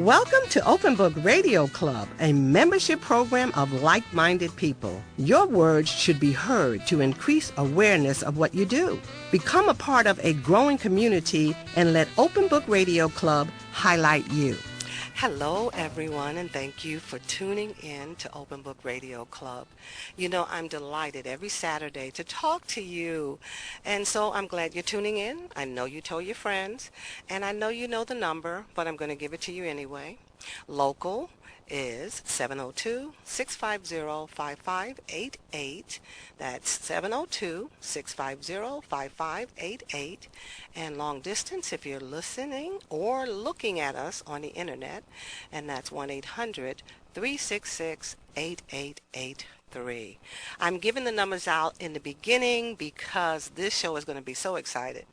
Welcome to Open Book Radio Club, a membership program of like-minded people. Your words should be heard to increase awareness of what you do. Become a part of a growing community and let Open Book Radio Club highlight you. Hello, everyone, and thank you for tuning in to Open Book Radio Club. You know, I'm delighted every Saturday to talk to you, and so I'm glad you're tuning in. I know you told your friends, and I know you know the number, but I'm going to give it to you anyway. Local is 702-650-5588. That's 702-650-5588. And long distance, if you're listening or looking at us on the internet, and that's 1-800-366-8883. I'm giving the numbers out in the beginning because this show is going to be so excited,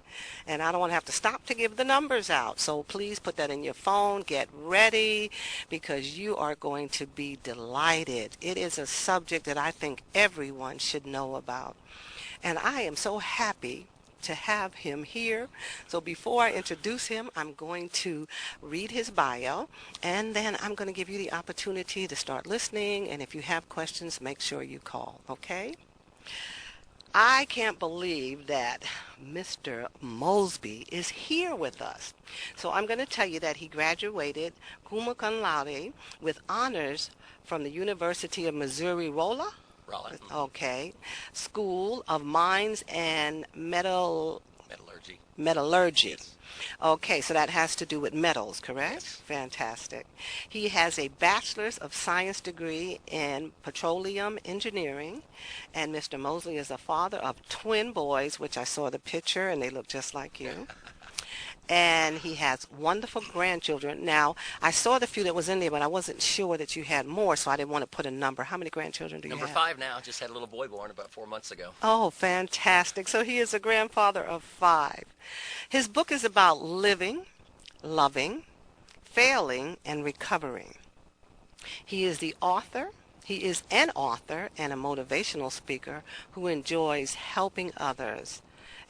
and I don't want to have to stop to give the numbers out. So please put that in your phone. Get ready because you are going to be delighted. It is a subject that I think everyone should know about, and I am so happy to have him here. So before I introduce him, I'm going to read his bio, and then I'm going to give you the opportunity to start listening, and if you have questions, make sure you call, okay? I can't believe that Mr. Mosby is here with us. So I'm going to tell you that he graduated cum laude with honors from the University of Missouri Rolla. Okay. School of Mines and Metallurgy. Yes. Okay, so that has to do with metals, correct? Yes. Fantastic. He has a Bachelor's of Science degree in Petroleum Engineering, and Mr. Mosley is a father of twin boys, which I saw the picture, and they look just like you. And he has wonderful grandchildren. Now, I saw the few that was in there, but I wasn't sure that you had more, so I didn't want to put a number. How many grandchildren do you have? Number 5 now. Just had a little boy born about 4 months ago. Oh, fantastic. So he is a grandfather of 5. His book is about living, loving, failing, and recovering. He is an author and a motivational speaker who enjoys helping others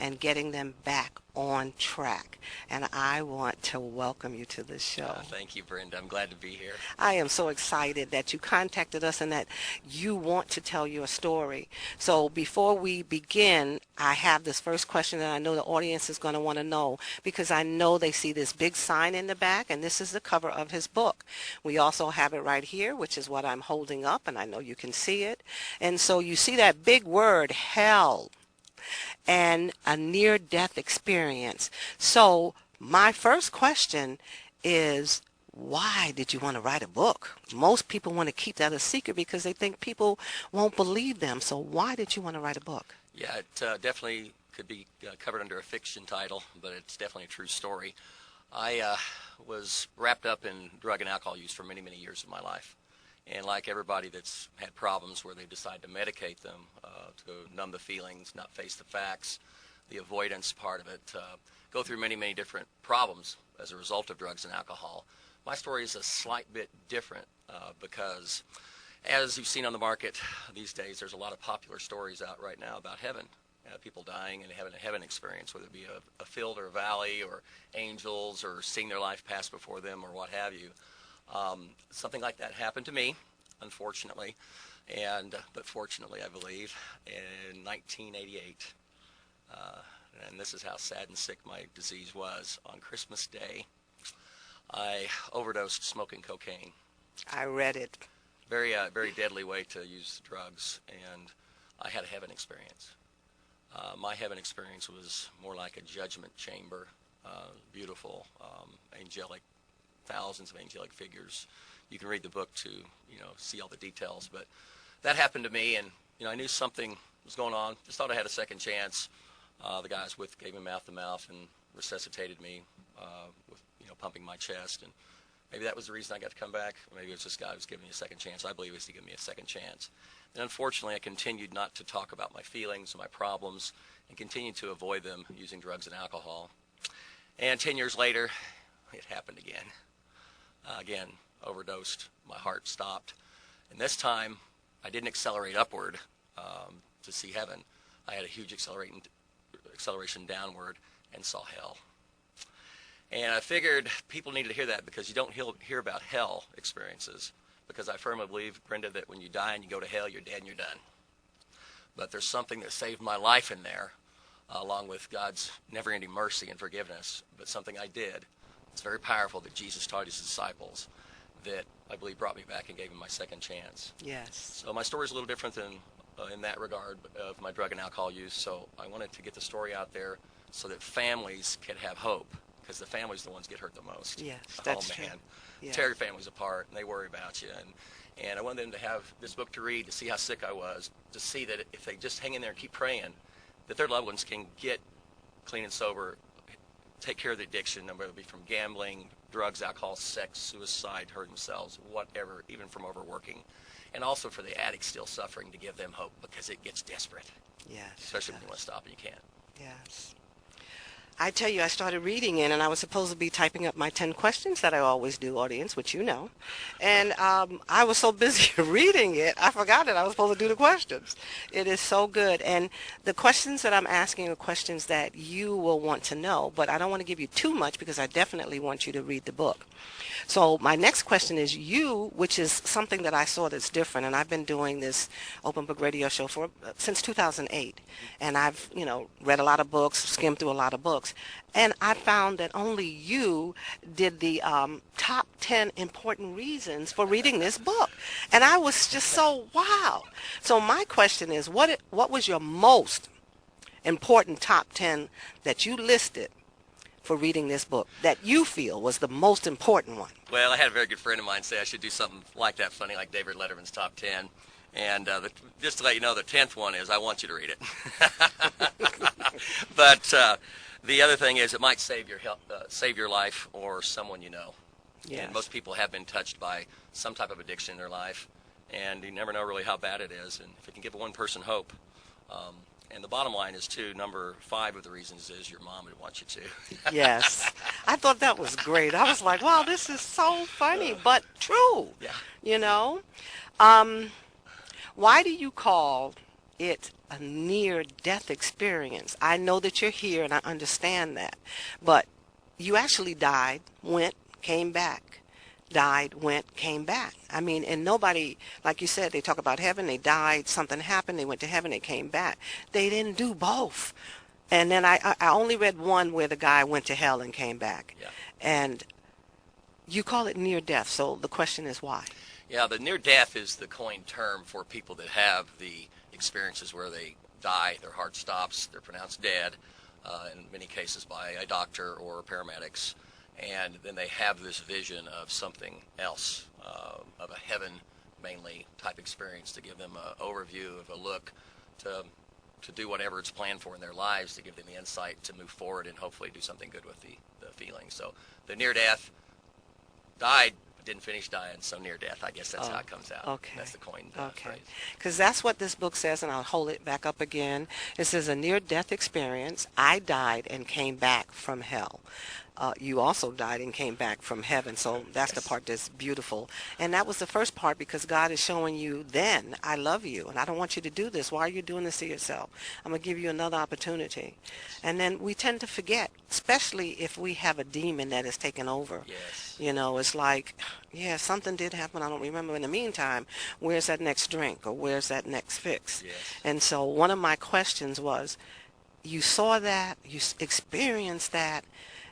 and getting them back on track. And I want to welcome you to this show. Thank you, Brenda. I'm glad to be here. I am so excited that you contacted us and that you want to tell your story. So before we begin, I have this first question that I know the audience is going to want to know, because I know they see this big sign in the back, and this is the cover of his book. We also have it right here, which is what I'm holding up, and I know you can see it. And so you see that big word, hell, and a near-death experience. So my first question is, why did you want to write a book? Most people want to keep that a secret because they think people won't believe them. So why did you want to write a book? Yeah, it definitely could be covered under a fiction title, but it's definitely a true story. I was wrapped up in drug and alcohol use for many, many years of my life. And like everybody that's had problems where they decide to medicate them to numb the feelings, not face the facts, the avoidance part of it, go through many, many different problems as a result of drugs and alcohol. My story is a slight bit different because, as you've seen on the market these days, there's a lot of popular stories out right now about heaven. People dying and having a heaven experience, whether it be a field or a valley or angels or seeing their life pass before them or what have you. Something like that happened to me, unfortunately, but fortunately, I believe, in 1988. And this is how sad and sick my disease was. On Christmas Day, I overdosed smoking cocaine. I read it. Very deadly way to use drugs, and I had a heaven experience. My heaven experience was more like a judgment chamber, beautiful, angelic, thousands of angelic figures. You can read the book to, see all the details, but that happened to me, and, I knew something was going on. Just thought I had a second chance. The guy I was with gave me mouth-to-mouth and resuscitated me with, pumping my chest, and maybe that was the reason I got to come back. Maybe it was this guy who was giving me a second chance. I believe he was to give me a second chance. And unfortunately, I continued not to talk about my feelings and my problems and continued to avoid them using drugs and alcohol. And 10 years later, it happened again. Again, overdosed, my heart stopped. And this time, I didn't accelerate upward to see heaven. I had a huge acceleration downward and saw hell. And I figured people needed to hear that because you don't hear about hell experiences. Because I firmly believe, Brenda, that when you die and you go to hell, you're dead and you're done. But there's something that saved my life in there, along with God's never-ending mercy and forgiveness. But something I did, it's very powerful, that Jesus taught his disciples, that I believe brought me back and gave me my second chance. Yes. So my story is a little different than in that regard of my drug and alcohol use. So I wanted to get the story out there so that families could have hope, because the families are the ones that get hurt the most. Yes, that's oh man, true. Yeah. Tear your families apart, and they worry about you. And I wanted them to have this book to read, to see how sick I was, to see that if they just hang in there and keep praying, that their loved ones can get clean and sober, take care of the addiction, whether it be from gambling, drugs, alcohol, sex, suicide, hurting themselves, whatever, even from overworking. And also for the addicts still suffering, to give them hope, because it gets desperate. Yes. Especially when you want to stop and you can't. Yes. I tell you, I started reading it, and I was supposed to be typing up my 10 questions that I always do, audience, which you know. And I was so busy reading it, I forgot that I was supposed to do the questions. It is so good. And the questions that I'm asking are questions that you will want to know, but I don't want to give you too much because I definitely want you to read the book. So my next question is you, which is something that I saw that's different, and I've been doing this open book radio show since 2008, and I've read a lot of books, skimmed through a lot of books, and I found that only you did the top 10 important reasons for reading this book, and I was just so wow. So my question is, what was your most important top 10 that you listed for reading this book that you feel was the most important one? Well, I had a very good friend of mine say I should do something like that, funny, like David Letterman's top 10. And just to let you know, the 10th one is, I want you to read it. But the other thing is, it might save your life or someone you know. Yes. And most people have been touched by some type of addiction in their life, and you never know really how bad it is. And if it can give one person hope, and the bottom line is, too, number 5 of the reasons is your mom would want you to. Yes. I thought that was great. I was like, wow, this is so funny, but true. Yeah. Why do you call it a near-death experience? I know that you're here, and I understand that. But you actually died, went, came back. Died, went, came back. I mean, and nobody, like you said, they talk about heaven, they died, something happened, they went to heaven, they came back. They didn't do both. And then I only read one where the guy went to hell and came back. Yeah. And you call it near death, so the question is why? Yeah, the near death is the coined term for people that have the experiences where they die, their heart stops, they're pronounced dead, in many cases by a doctor or paramedics. And then they have this vision of something else, of a heaven mainly type experience, to give them an overview of a look to do whatever it's planned for in their lives, to give them the insight to move forward and hopefully do something good with the feeling. So the near death, died, but didn't finish dying, so near death. I guess that's how it comes out. Okay. That's the coined Okay. phrase. Because that's what this book says, and I'll hold it back up again. It says, a near-death experience. I died and came back from hell. You also died and came back from heaven, so that's the part that's beautiful. And that was the first part, because God is showing you then, I love you, and I don't want you to do this. Why are you doing this to yourself? I'm going to give you another opportunity. And then we tend to forget, especially if we have a demon that has taken over. Yes. It's like, yeah, something did happen, I don't remember. In the meantime, where's that next drink, or where's that next fix? Yes. And so one of my questions was, you saw that, you experienced that,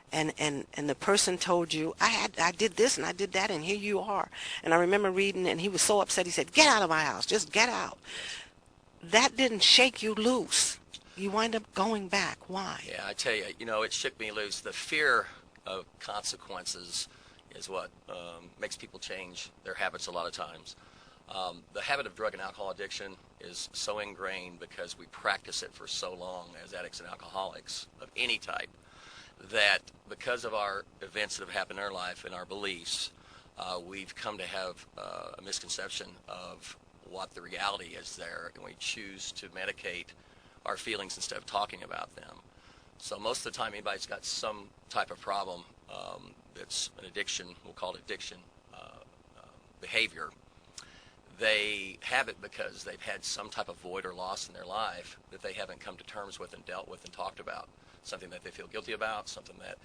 and the person told you, I did this and I did that, and here you are. And I remember reading, and he was so upset, he said, get out of my house, just get out. That didn't shake you loose. You wind up going back. Why? Yeah, I tell you, it shook me loose. The fear of consequences is what makes people change their habits a lot of times. The habit of drug and alcohol addiction is so ingrained because we practice it for so long as addicts and alcoholics of any type, that because of our events that have happened in our life and our beliefs, we've come to have a misconception of what the reality is there, and we choose to medicate our feelings instead of talking about them. So most of the time, anybody's got some type of problem that's an addiction, we'll call it addiction behavior. They have it because they've had some type of void or loss in their life that they haven't come to terms with and dealt with and talked about. Something that they feel guilty about, something that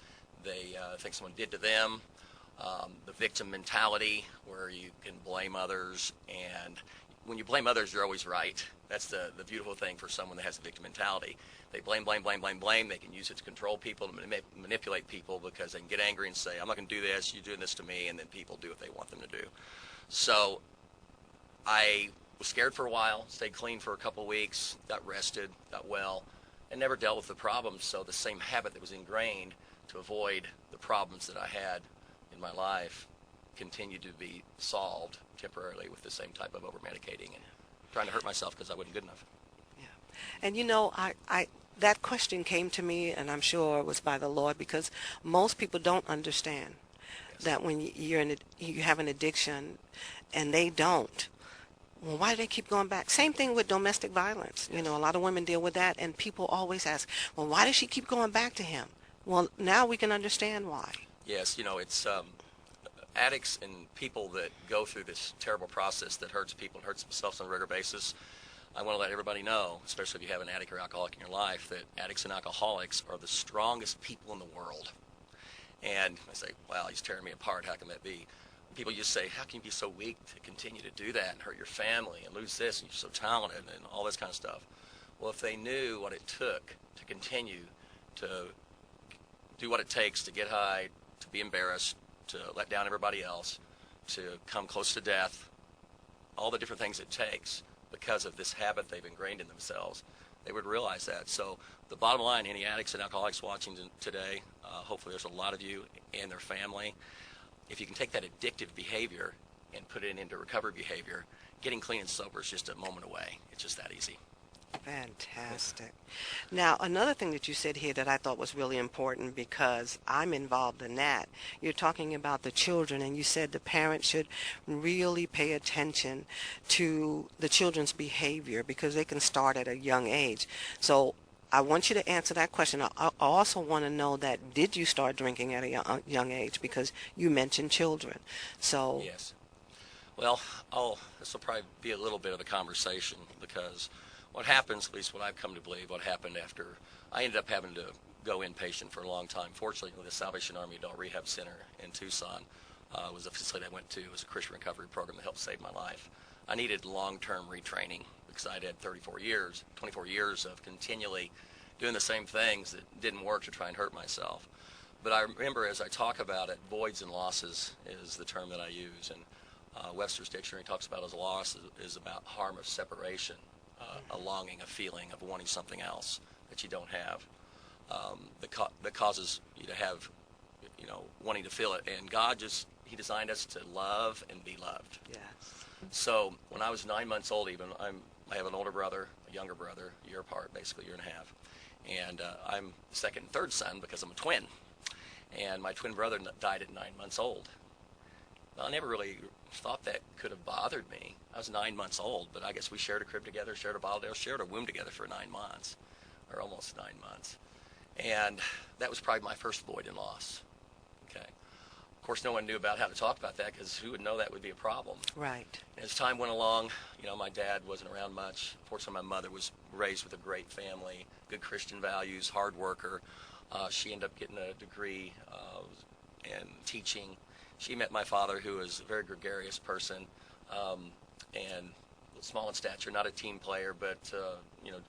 they think someone did to them. The victim mentality, where you can blame others, and when you blame others, you're always right. That's the beautiful thing for someone that has a victim mentality. They blame, blame, blame, blame, blame. They can use it to control people, to manipulate people, because they can get angry and say, I'm not going to do this, you're doing this to me, and then people do what they want them to do. So I was scared for a while, stayed clean for a couple of weeks, got rested, got well, and never dealt with the problems. So the same habit that was ingrained to avoid the problems that I had in my life continued to be solved temporarily with the same type of over-medicating and trying to hurt myself because I wasn't good enough. Yeah. And you know, I that question came to me, and I'm sure it was by the Lord, because most people don't understand Yes. that when you have an addiction and they don't. Well, why do they keep going back? Same thing with domestic violence. You Yes. know, a lot of women deal with that, and people always ask, well, why does she keep going back to him? Well, now we can understand why. Yes, it's addicts and people that go through this terrible process that hurts people and hurts themselves on a regular basis. I want to let everybody know, especially if you have an addict or alcoholic in your life, that addicts and alcoholics are the strongest people in the world. And I say, wow, he's tearing me apart. How can that be? People just say, how can you be so weak to continue to do that and hurt your family and lose this, and you're so talented and all this kind of stuff. Well, if they knew what it took to continue to do what it takes to get high, to be embarrassed, to let down everybody else, to come close to death, all the different things it takes because of this habit they've ingrained in themselves, they would realize that. So the bottom line, any addicts and alcoholics watching today, hopefully there's a lot of you and their family, if you can take that addictive behavior and put it into recovery behavior, getting clean and sober is just a moment away. It's just that easy. Fantastic. Now, another thing that you said here that I thought was really important, because I'm involved in that. You're talking about the children, and you said the parents should really pay attention to the children's behavior because they can start at a young age. So I want you to answer that question. I also want to know that, did you start drinking at a young age? Because you mentioned children. So Yes. Well, this will probably be a little bit of a conversation, because what happens, at least what I've come to believe, what happened after I ended up having to go inpatient for a long time. Fortunately, the Salvation Army Adult Rehab Center in Tucson was a facility I went to. It was a Christian recovery program that helped save my life. I needed long-term retraining because I'd had 24 years of continually doing the same things that didn't work to try and hurt myself. But I remember, as I talk about it, voids and losses is the term that I use. And Webster's Dictionary talks about as a loss is about harm of separation, a longing, a feeling of wanting something else that you don't have, that causes you to have, wanting to feel it. And God He designed us to love and be loved. yes. So when I was 9 months old, even, I have an older brother, a younger brother, a year apart, basically a year and a half. And I'm the second and third son because I'm a twin. And my twin brother died at 9 months old. Well, I never really thought that could have bothered me. I was 9 months old, but I guess we shared a crib together, shared a bottle, shared a womb together for 9 months, or almost 9 months. And that was probably my first void and loss. Okay. Of course, no one knew about how to talk about that, because who would know that would be a problem? Right. As time went along, my dad wasn't around much. Fortunately, my mother was raised with a great family, good Christian values, hard worker. She ended up getting a degree in teaching. She met my father, who was a very gregarious person, and small in stature, not a team player, but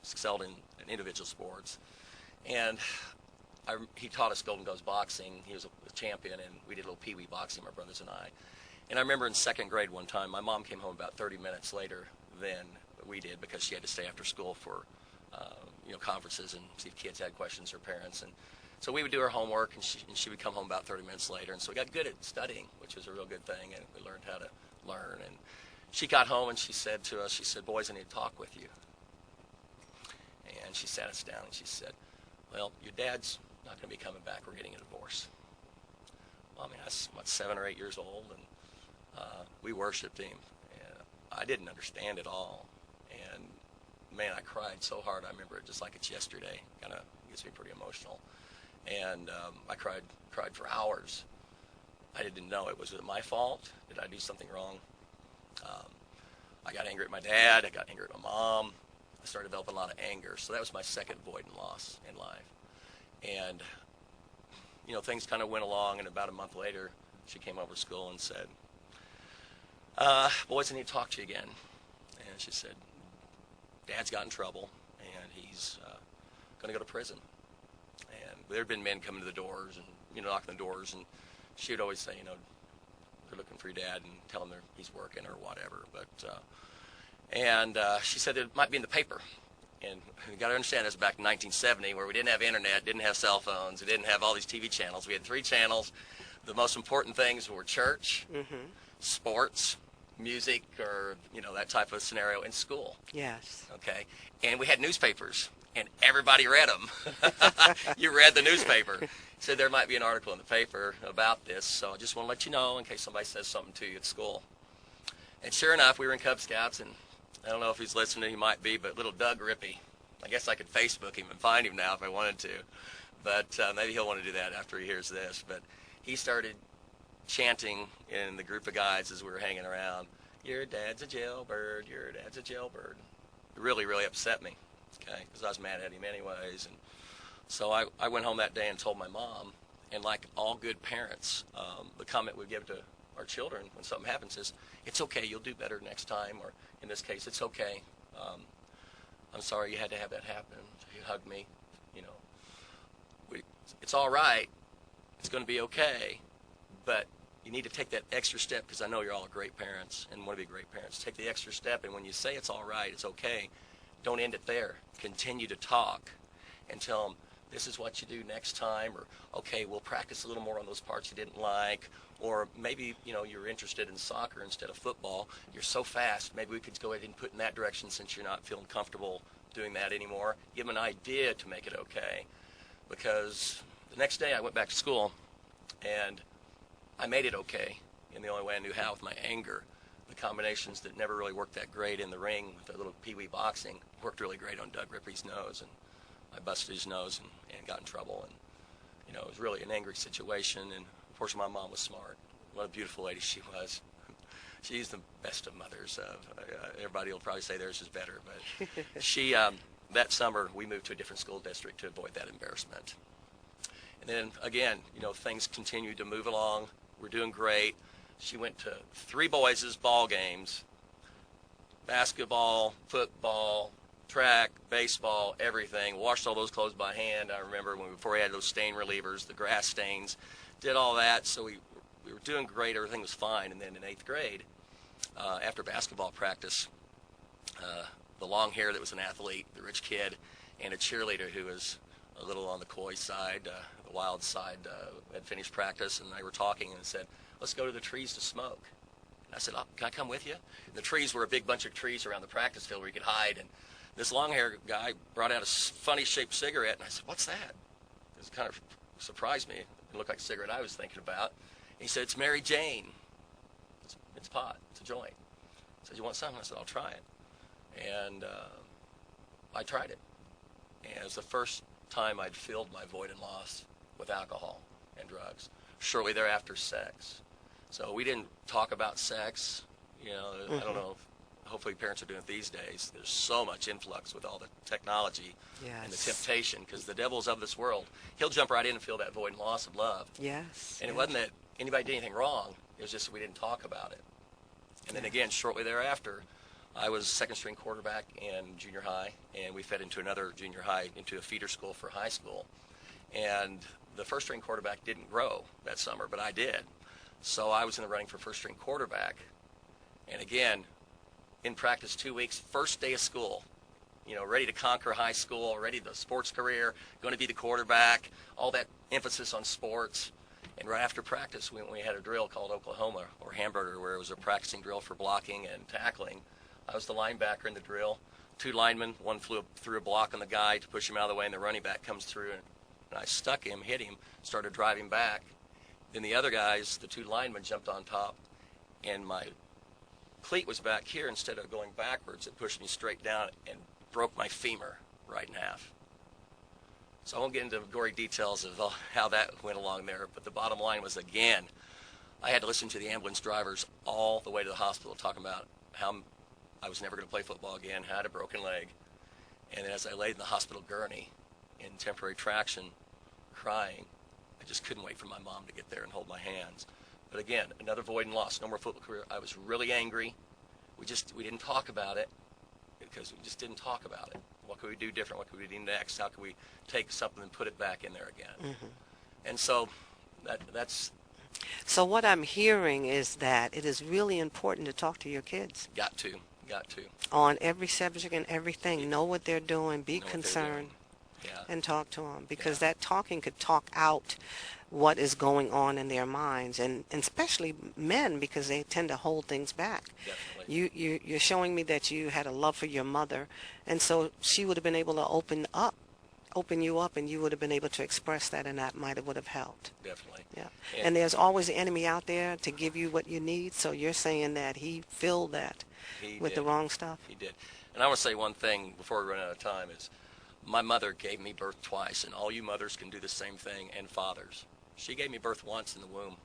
excelled in individual sports. And he taught us Golden Gloves boxing. He was a champion, and we did a little pee-wee boxing, my brothers and I. And I remember in second grade one time, my mom came home about 30 minutes later than we did, because she had to stay after school for conferences and see if kids had questions, or parents. And so we would do our homework, and she would come home about 30 minutes later. And so we got good at studying, which was a real good thing, and we learned how to learn. And she got home, and she said to us, she said, "Boys, I need to talk with you." And she sat us down, and she said, "Well, your dad's not going to be coming back. We're getting a divorce." Well, I mean, I was, 7 or 8 years old, and we worshiped him. And I didn't understand it all. And, man, I cried so hard. I remember it just like it's yesterday. Kind of gets me pretty emotional. And I cried for hours. I didn't know. Was it my fault? Did I do something wrong? I got angry at my dad. I got angry at my mom. I started developing a lot of anger. So that was my second void and loss in life. And things kind of went along, and about a month later, she came over to school and said, boys, I need to talk to you again. And she said, Dad's got in trouble, and he's going to go to prison. And there had been men coming to the doors and, knocking the doors, and she would always say, they're looking for your dad, and tell him he's working or whatever. But she said it might be in the paper. And you got to understand, this was back in 1970, where we didn't have internet, didn't have cell phones, we didn't have all these TV channels. We had 3 channels. The most important things were church, sports, music, or that type of scenario, in school. Yes. Okay, and we had newspapers, and everybody read them. You read the newspaper. So there might be an article in the paper about this, so I just want to let you know in case somebody says something to you at school. And sure enough, we were in Cub Scouts, and I don't know if he's listening, he might be, but little Doug Rippey, I guess I could Facebook him and find him now if I wanted to, but maybe he'll want to do that after he hears this. But he started chanting in the group of guys as we were hanging around, "Your dad's a jailbird, your dad's a jailbird." It really, really upset me, okay, because I was mad at him anyways. And so I went home that day and told my mom, and like all good parents, the comment we give to our children when something happens is, "It's okay, you'll do better next time," or in this case, "It's okay. I'm sorry you had to have that happen." He hugged me, it's all right, it's going to be okay, but you need to take that extra step, because I know you're all great parents and want to be great parents. Take the extra step, and when you say it's all right, it's okay, don't end it there. Continue to talk and tell them, this is what you do next time, or okay, we'll practice a little more on those parts you didn't like, or maybe you're interested in soccer instead of football. You're so fast, maybe we could go ahead and put in that direction since you're not feeling comfortable doing that anymore. Give them an idea to make it okay. Because the next day I went back to school, and I made it okay in the only way I knew how, with my anger. The combinations that never really worked that great in the ring with the little pee-wee boxing worked really great on Doug Rippey's nose, and I busted his nose and got in trouble. And it was really an angry situation, and fortunately my mom was smart. What a beautiful lady she was. She's the best of mothers. Everybody will probably say theirs is better, but she, that summer, we moved to a different school district to avoid that embarrassment. And then again, things continued to move along. We're doing great. She went to 3 boys' ball games, basketball, football, track, baseball, everything. Washed all those clothes by hand. I remember before we had those stain relievers, the grass stains, did all that. So we were doing great. Everything was fine. And then in 8th grade, after basketball practice, the long hair that was an athlete, the rich kid, and a cheerleader who was a little on the coy side, the wild side, had finished practice, and they were talking and said, "Let's go to the trees to smoke." And I said, "Oh, can I come with you?" And the trees were a big bunch of trees around the practice field where you could hide, and this long-haired guy brought out a funny-shaped cigarette, and I said, "What's that?" It kind of surprised me. It looked like a cigarette I was thinking about. And he said, "It's Mary Jane. It's pot. It's a joint." He said, "You want some?" I said, "I'll try it." And I tried it. And it was the first time I'd filled my void and loss with alcohol and drugs. Shortly thereafter, sex. So we didn't talk about sex. I don't know. Hopefully parents are doing it these days. There's so much influx with all the technology and the temptation, because the devil's of this world. He'll jump right in and fill that void and loss of love. Yes. And it wasn't that anybody did anything wrong. It was just that we didn't talk about it. And then again, shortly thereafter, I was second-string quarterback in junior high, and we fed into another junior high, into a feeder school for high school. And the first-string quarterback didn't grow that summer, but I did. So I was in the running for first-string quarterback. And again, in practice 2 weeks, first day of school, ready to conquer high school, ready the sports career, going to be the quarterback, all that emphasis on sports. And right after practice, we had a drill called Oklahoma, or Hamburger, where it was a practicing drill for blocking and tackling. I was the linebacker in the drill. 2 linemen, one flew through a block on the guy to push him out of the way, and the running back comes through, and I stuck him, hit him, started driving back. Then the other guys, the 2 linemen, jumped on top, and my cleat was back here. Instead of going backwards, it pushed me straight down and broke my femur right in half. So I won't get into gory details of how that went along there, but the bottom line was, again, I had to listen to the ambulance drivers all the way to the hospital talking about how I was never going to play football again, had a broken leg. And as I laid in the hospital gurney in temporary traction, crying, I just couldn't wait for my mom to get there and hold my hands. But again, another void and loss, no more football career. I was really angry. We didn't talk about it because we just didn't talk about it. What could we do different? What could we do next? How could we take something and put it back in there again? And so that's So what I'm hearing is that it is really important to talk to your kids got to on every subject and everything. Know what they're doing, be know what they're concerned, doing. Yeah, and talk to them, because yeah, that talking could talk out what is going on in their minds, and especially men, because they tend to hold things back. definitely. You're showing me that you had a love for your mother, and so she would have been able to open you up, and you would have been able to express that, and that might have would have helped. Definitely. Yeah. And And there's always the enemy out there to give you what you need, so you're saying that he filled that he with did. the wrong stuff. He did. And I want to say one thing before we run out of time is my mother gave me birth twice, and all you mothers can do the same thing, and fathers. She gave me birth once in the womb,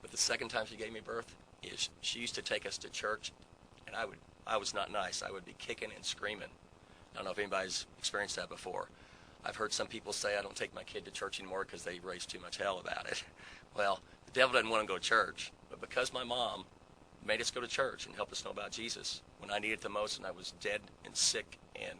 but the second time she gave me birth is she used to take us to church, and I was not nice. I would be kicking and screaming. I don't know if anybody's experienced that before. I've heard some people say I don't take my kid to church anymore because they raised too much hell about it. Well, the devil doesn't want to go to church, but because my mom made us go to church and helped us know about Jesus when I needed it the most and I was dead and sick and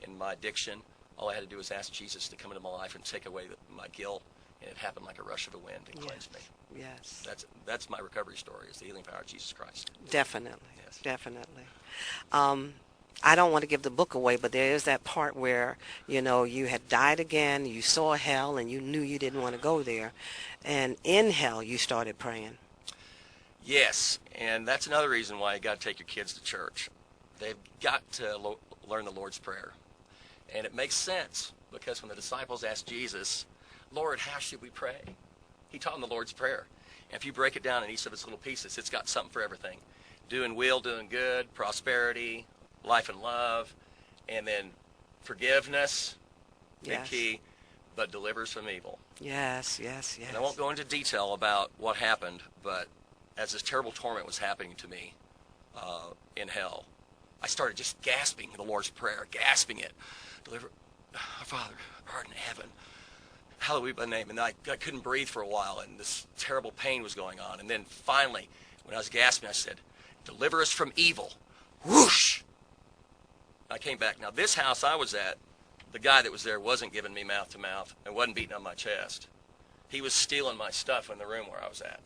in my addiction, all I had to do was ask Jesus to come into my life and take away my guilt, and it happened like a rush of the wind and cleansed me. Yes. That's my recovery story, is the healing power of Jesus Christ. Definitely. Yes. Definitely. I don't want to give the book away, but there is that part where, you had died again, you saw hell, and you knew you didn't want to go there. And in hell, you started praying. Yes, and that's another reason why you got to take your kids to church. They've got to learn the Lord's Prayer. And it makes sense, because when the disciples asked Jesus, Lord, how should we pray? He taught them the Lord's Prayer. And if you break it down in each of its little pieces, it's got something for everything. Doing will, doing good, prosperity, life and love, and then forgiveness, big Yes. key, but delivers from evil. Yes, yes, yes. And I won't go into detail about what happened, but as this terrible torment was happening to me in hell, I started just gasping the Lord's Prayer, gasping it. Deliver, our Father, who art in heaven, hallowed be thy name. And I couldn't breathe for a while, and this terrible pain was going on. And then finally, when I was gasping, I said, deliver us from evil. Whoosh! I came back. Now, this house I was at, the guy that was there wasn't giving me mouth to mouth and wasn't beating on my chest. He was stealing my stuff in the room where I was at.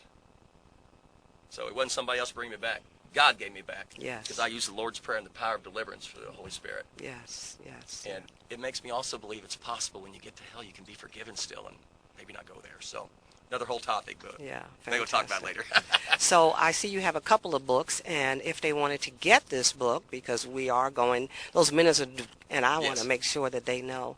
So it wasn't somebody else bringing me back. God gave me back. Yes. Because I used the Lord's Prayer and the power of deliverance for the Holy Spirit. Yes, yes. And it makes me also believe it's possible when you get to hell you can be forgiven still and maybe not go there. So another whole topic, but Yeah, maybe we'll talk about it later. So I see you have a couple of books, and if they wanted to get this book, because we are going, those minutes are, and I want Yes. to make sure that they know,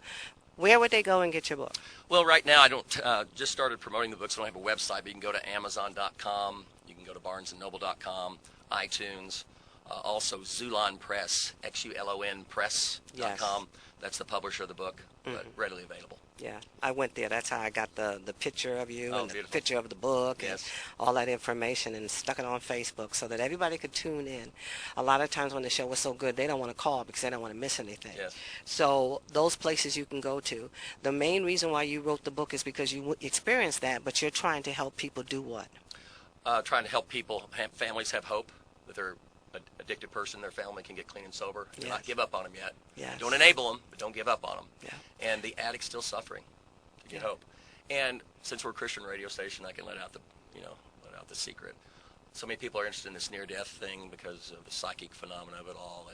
where would they go and get your book? Well, right now I don't just started promoting the books. I don't have a website, but you can go to Amazon.com. You can go to BarnesandNoble.com, iTunes. Also, Zulon Press, XULON Press.com. Yes. That's the publisher of the book, but readily available. Yeah, I went there. That's how I got the picture of you Oh, and the beautiful. picture of the book Yes. and all that information, and stuck it on Facebook so that everybody could tune in. A lot of times when the show was so good, they don't want to call because they don't want to miss anything. Yes. So those places you can go to. The main reason why you wrote the book is because you experienced that, but you're trying to help people do what? Trying to help people, families have hope that their addicted person, their family can get clean and sober. And Yes. not give up on them yet. Yes. Don't enable them, but don't give up on them. Yeah. And the addict's still suffering. To get Yeah. hope. And since we're a Christian radio station, I can let out the secret. So many people are interested in this near-death thing because of the psychic phenomena of it all,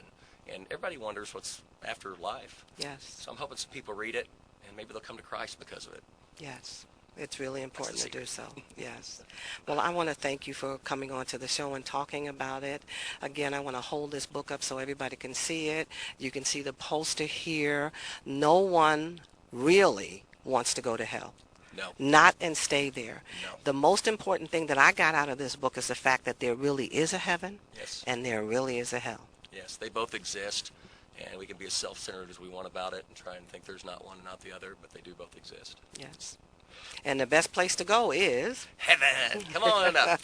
and everybody wonders what's after life. Yes. So I'm hoping some people read it, and maybe they'll come to Christ because of it. Yes. It's really important to secret. do so. Yes. Well, I want to thank you for coming on to the show and talking about it. Again, I want to hold this book up so everybody can see it. You can see the poster here. No one really wants to go to hell. No. Not and stay there. No. The most important thing that I got out of this book is the fact that there really is a heaven Yes. and there really is a hell. Yes, they both exist, and we can be as self-centered as we want about it and try and think there's not one and not the other, but they do both exist. Yes. And the best place to go is... Heaven. Come on up.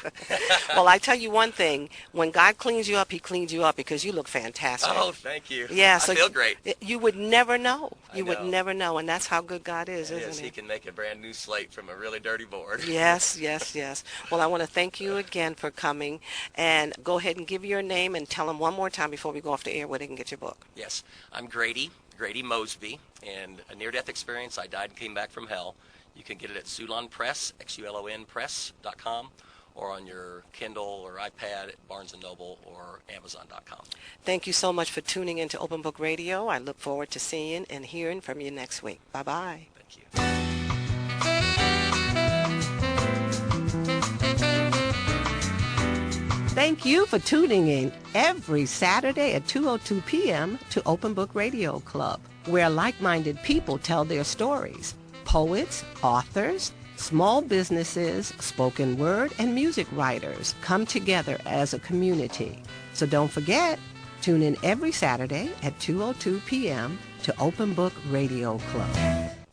Well, I tell you one thing. When God cleans you up, he cleans you up because you look fantastic. Oh, thank you. Yeah, I feel great. You would never know. You I would know. never know, and that's how good God is, Yes, isn't he it? can make a brand new slate from a really dirty board. Yes, yes, yes. Well, I want to thank you again for coming, and go ahead and give your name and tell them one more time before we go off the air where they can get your book. Yes, I'm Grady Mosby, and a near-death experience. I died and came back from hell. You can get it at Xulon Press, xulonpress.com, or on your Kindle or iPad at Barnes & Noble or Amazon.com. Thank you so much for tuning into Open Book Radio. I look forward to seeing and hearing from you next week. Bye-bye. Thank you. Thank you for tuning in every Saturday at 2:02 p.m. to Open Book Radio Club, where like-minded people tell their stories. Poets, authors, small businesses, spoken word, and music writers come together as a community. So don't forget, tune in every Saturday at 2:02 p.m. to Open Book Radio Club.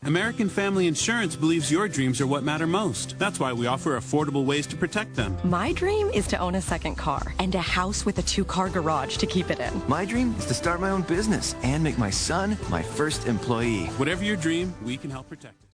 American Family Insurance believes your dreams are what matter most. That's why we offer affordable ways to protect them. My dream is to own a second car and a house with a 2-car garage to keep it in. My dream is to start my own business and make my son my first employee. Whatever your dream, we can help protect it.